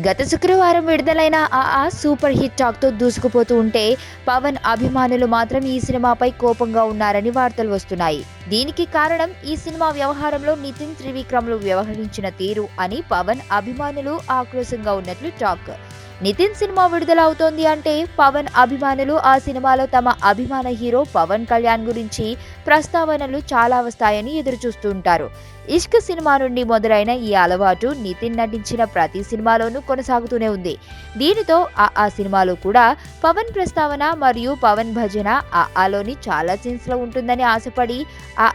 గత శుక్రవారం విడుదలైన ఆ సూపర్ హిట్ టాక్తో దూసుకుపోతూ ఉంటే పవన్ అభిమానులు మాత్రం ఈ సినిమాపై కోపంగా ఉన్నారని వార్తలు వస్తున్నాయి. దీనికి కారణం ఈ సినిమా వ్యవహారంలో నితిన్ త్రివిక్రమ్లు వ్యవహరించిన తీరు అని పవన్ అభిమానులు ఆక్రోశంగా ఉన్నట్లు టాక్. నితిన్ సినిమా విడుదల అవుతోంది అంటే పవన్ అభిమానులు ఆ సినిమాలో తమ అభిమాన హీరో పవన్ కళ్యాణ్ గురించి ప్రస్తావనలు చాలా వస్తాయని ఎదురుచూస్తూ ఉంటారు. ఇష్క్ సినిమా నుండి మొదలైన ఈ అలవాటు నితిన్ నటించిన ప్రతి సినిమాలోనూ కొనసాగుతూనే ఉంది. దీనితో ఆ సినిమాలో కూడా పవన్ ప్రస్తావన మరియు పవన్ భజన ఆలోని చాలా సీన్స్ లో ఉంటుందని ఆశపడి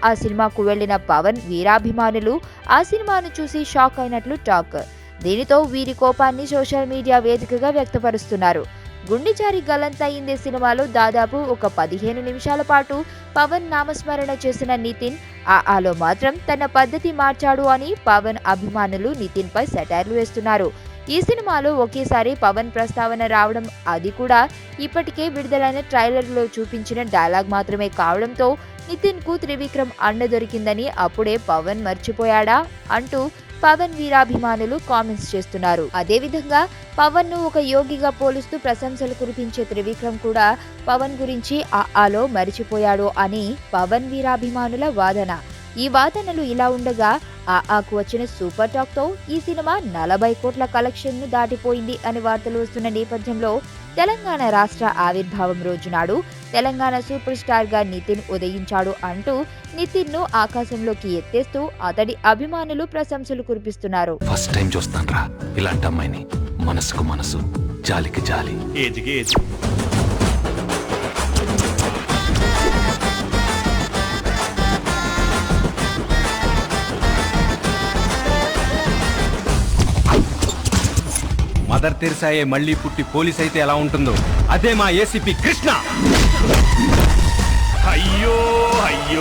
ఆ సినిమాకు వెళ్లిన పవన్ వీరాభిమానులు ఆ సినిమాను చూసి షాక్ అయినట్లు టాక్. దీనితో వీరి కోపాన్ని సోషల్ మీడియా వేదికగా వ్యక్తపరుస్తున్నారు. గుండెచారి గల్లంతయిందే సినిమాలో దాదాపు ఒక 15 నిమిషాల పాటు పవన్ నామస్మరణ చేసిన నితిన్ ఆలో మాత్రం తన పద్ధతి మార్చాడు అని పవన్ అభిమానులు నితిన్ పై సెటైర్లు వేస్తున్నారు. ఈ సినిమాలో ఒకేసారి పవన్ ప్రస్తావన రావడం, అది కూడా ఇప్పటికే విడుదలైన ట్రైలర్లో చూపించిన డైలాగ్ మాత్రమే కావడంతో నితిన్ కు త్రివిక్రమ్ అండ దొరికిందని అప్పుడే పవన్ మర్చిపోయాడా అంటూ పవన్ వీరాభిమానులు కామెంట్స్ చేస్తున్నారు. అదేవిధంగా పవన్ ను ఒక యోగిగా పోలుస్తూ ప్రశంసలు కురిపించే త్రివిక్రమ్ కూడా పవన్ గురించి ఆలో మరిచిపోయాడు అని పవన్ వీరాభిమానుల వాదన. ఈ వాదనలు ఇలా ఉండగా ఆకు వచ్చిన సూపర్ టాక్ తో ఈ సినిమా 40 కోట్ల కలెక్షన్ ను దాటిపోయింది అని వార్తలు వస్తున్న నేపథ్యంలో తెలంగాణ రాష్ట్ర ఆవిర్భావం రోజు నాడు తెలంగాణ సూపర్ స్టార్ గా నితిన్ ఉదయించాడు అంటూ నితిన్ ను ఆకాశంలోకి ఎత్తేస్తూ అతడి అభిమానులు ప్రశంసలు కురిపిస్తున్నారు. ఫస్ట్ టైం చూస్తాన్రా ఇలాంటి అమ్మాయిని. మనసుకు మనసు, జాలికి జాలి. ఏజ్కి ఏజ్. మదర్ తెరిసాయే మళ్ళీ పుట్టి పోలీస్ అయితే ఎలా ఉంటుందో అదే మా ఏసీపీ కృష్ణ. అయ్యో అయ్యో.